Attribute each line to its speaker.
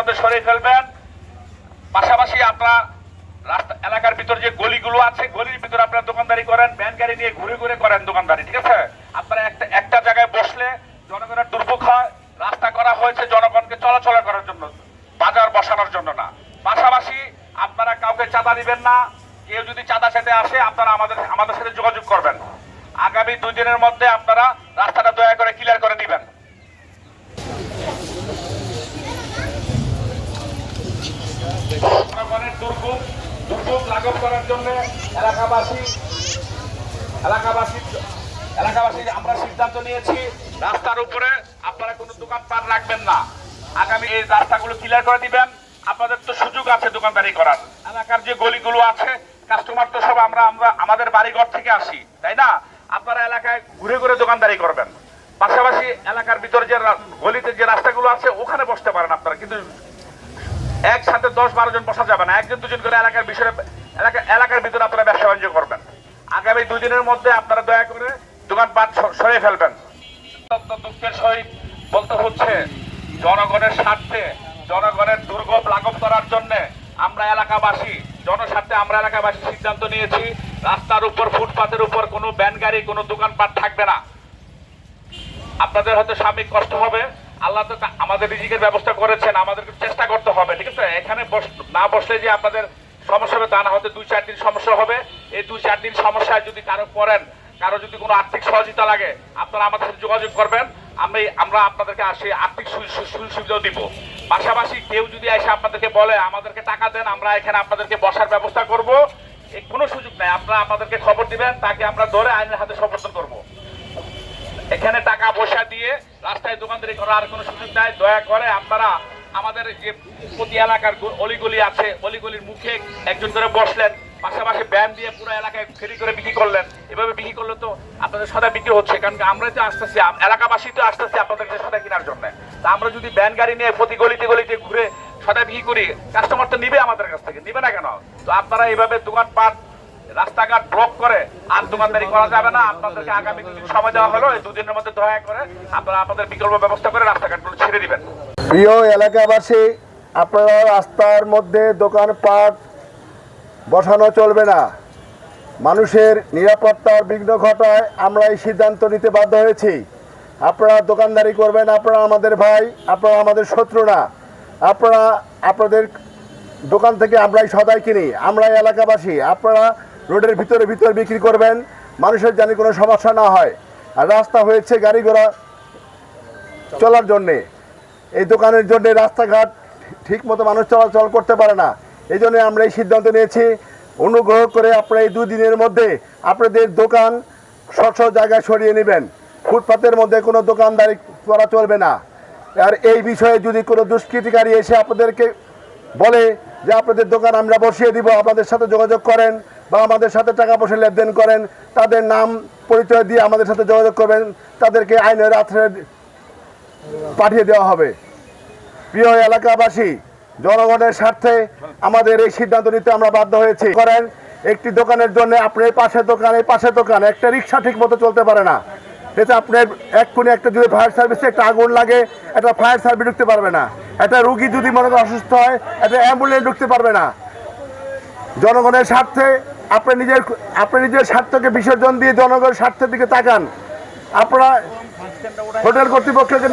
Speaker 1: মধ্যে সরিয়ে ফেলবেন। পাশাপাশি আপনারা রাস্তা এলাকার ভিতর যে গলিগুলো আছে গলির ভিতরে আপনারা দোকানদারি করেন, ভ্যান গাড়ি নিয়ে ঘুরে ঘুরে করেন দোকানদারি, ঠিক আছে? আপনারা একটা জায়গায় বসলে জনগণের দুর্ভোগ হয়। রাস্তা করা হয়েছে জনগণকে চলাচল করার জন্য, বাজার বসানোর জন্য না। পাশাপাশি আপনারা কাউকে চাঁদা দিবেন না। কেউ যদি চাঁদা চাইতে আসে আপনারা আমাদের সাথে যোগাযোগ করবেন। আগামী 2 দিনের মধ্যে আপনারা রাস্তাটা দয়া করে ক্লিয়ার করে দিবেন। জনগণের দুর্ভোগ লাঘব করার জন্য এলাকাবাসী আমরা সিদ্ধান্ত নিয়েছি রাস্তার উপরে আপনারা কোনো দোকানপাট রাখবেন না। আগামী এই রাস্তাগুলো ক্লিয়ার করে দিবেন। আপনাদের তো সুযোগ আছে দোকানদারি করার। এলাকার যে গলিগুলো আছে কাস্টমার তো সব আমরা আমাদের বাড়িঘর থেকে আসি, তাই না? আপনারা এলাকায় ঘুরে ঘুরে দোকানদারি করবেন। পাশাপাশি এলাকার ভিতরে যে গলিতে যে রাস্তাগুলো আছে ওখানে বসতে পারেন আপনারা, কিন্তু একসাথে 10-12 জন বসা যাবে না। 1-2 জন করে এলাকার ভিতরে আপনারা ব্যবসা বাণিজ্য করবেন। আগামী 2 দিনের মধ্যে আপনারা দয়া করে দোকানপাট সরিয়ে ফেলবেন। দুঃখের সহিত বলতে হচ্ছে জনগণের স্বার্থে, জনগণের দুর্ভোগ লাঘব করার জন্য আমরা এলাকাবাসী সিদ্ধান্ত নিয়েছি রাস্তার উপর, ফুটপাতের উপর কোনো ভ্যান গাড়ি, কোনো দোকানপাট থাকবে না। আপনাদের হয়তো সাময়িক কষ্ট হবে, আল্লাহ তো আমাদের রিজিকের ব্যবস্থা করেছেন, আমাদেরকে চেষ্টা করতে হবে, ঠিক আছে? এখানে না বসলে যে আপনাদের সমস্যা হবে তা না, হয়তো 2-4 দিন সমস্যা হবে। এই 2-4 দিন সমস্যায় যদি কারো যদি কোনো আর্থিক সহযোগিতা লাগে আপনারা আমাদের সাথে যোগাযোগ করবেন। আমরা আপনাদেরকে আর্থিক সুবিধাও দিব। পাশাপাশি কেউ যদি এসে আপনাদেরকে বলে আমাদেরকে টাকা দেন, আমরা এখানে আপনাদেরকে বসার ব্যবস্থা করব, কোনো সুযোগ নাই। আপনারা আমাদেরকে খবর দিবেন, তাকে আমরা ধরে আইনের হাতে সমর্থন করব। এখানে টাকা পয়সা দিয়ে রাস্তায় দোকানদারি করার আর কোনো সুযোগ নাই। দয়া করে আপনারা আমাদের যে প্রতি এলাকার অলিগলি আছে, অলিগলির মুখে একজন করে বসলেন, পাশাপাশি ব্যান দিয়ে পুরো এলাকায় ফেরি করে বিক্রি করলেন। এভাবে বিক্রি করলে তো আপনাদের সদা বিক্রি হচ্ছে, কারণ আমরা তো আসতেছি, এলাকাবাসী তো আসতেছি আপনাদের কাছে সদা কেনার জন্য। তা আমরা যদি ব্যান গাড়ি নিয়ে প্রতি গলিতে গলিতে ঘুরে সদা বিক্রি করি, কাস্টমার তো নিবে আমাদের কাছ থেকে, নিবে না কেন? তো আপনারা এইভাবে দোকানপাট রাস্তাঘাট ব্লক করে আর দোকানদারি করা যাবে না। আপনাদেরকে আগামী 2 দিন সময় দেওয়া হলো। এই 2 দিনের মধ্যে দয়া করে আপনারা আপনাদের বিকল্প ব্যবস্থা করে রাস্তাঘাটগুলো ছেড়ে দিবেন।
Speaker 2: প্রিয় এলাকাবাসী, আপনারা রাস্তার মধ্যে দোকানপাট বসানো চলবে না। মানুষের নিরাপত্তার বিঘ্ন ঘটায় আমরা এই সিদ্ধান্ত নিতে বাধ্য হয়েছি। আপনারা দোকানদারি করবেন, আপনারা আমাদের ভাই, আপনারা আমাদের শত্রু না। আপনারা আপনাদের দোকান থেকে আমরাই সদাই কিনি, আমরাই এলাকাবাসী। আপনারা রোডের ভিতরে বিক্রি করবেন, মানুষের যেন কোনো সমস্যা না হয়। আর রাস্তা হয়েছে গাড়ি ঘোড়া চলার জন্যে, এই দোকানের জন্য রাস্তাঘাট ঠিক মতো মানুষ চলাচল করতে পারে না। এই জন্য আমরা এই সিদ্ধান্ত নিয়েছি। অনুগ্রহ করে আপনারা এই 2 দিনের মধ্যে আপনাদের দোকান স্ব জায়গায় সরিয়ে নেবেন। ফুটপাতের মধ্যে কোনো দোকানদারি করা চলবে না। আর এই বিষয়ে যদি কোনো দুষ্কৃতিকারী এসে আপনাদেরকে বলে যে আপনাদের দোকান আমরা বসিয়ে দিব, আপনাদের সাথে যোগাযোগ করেন বা আমাদের সাথে টাকা পয়সা লেনদেন করেন, তাদের নাম পরিচয় দিয়ে আমাদের সাথে যোগাযোগ করবেন, তাদেরকে আইনের আশ্রয়ে পাঠিয়ে দেওয়া হবে। প্রিয় এলাকাবাসী, জনগণের স্বার্থে আমাদের এই সিদ্ধান্ত নিতে আমরা বাধ্য হয়েছি। করেন একটি দোকানের জন্য আপনার এই পাশে দোকান একটা রিক্সা ঠিক মতো চলতে পারে না। এতে আপনার এক্ষুনি একটা যদি ফায়ার সার্ভিসে একটা আগুন লাগে, একটা ফায়ার সার্ভিস ঢুকতে পারবে না। একটা রুগী যদি মনে করেন অসুস্থ হয়, একটা অ্যাম্বুলেন্স ঢুকতে পারবে না। জনগণের স্বার্থে আপনি নিজের স্বার্থকে বিসর্জন দিয়ে জনগণের স্বার্থের দিকে তাকান। আপনারা হোটেল কর্তৃপক্ষকে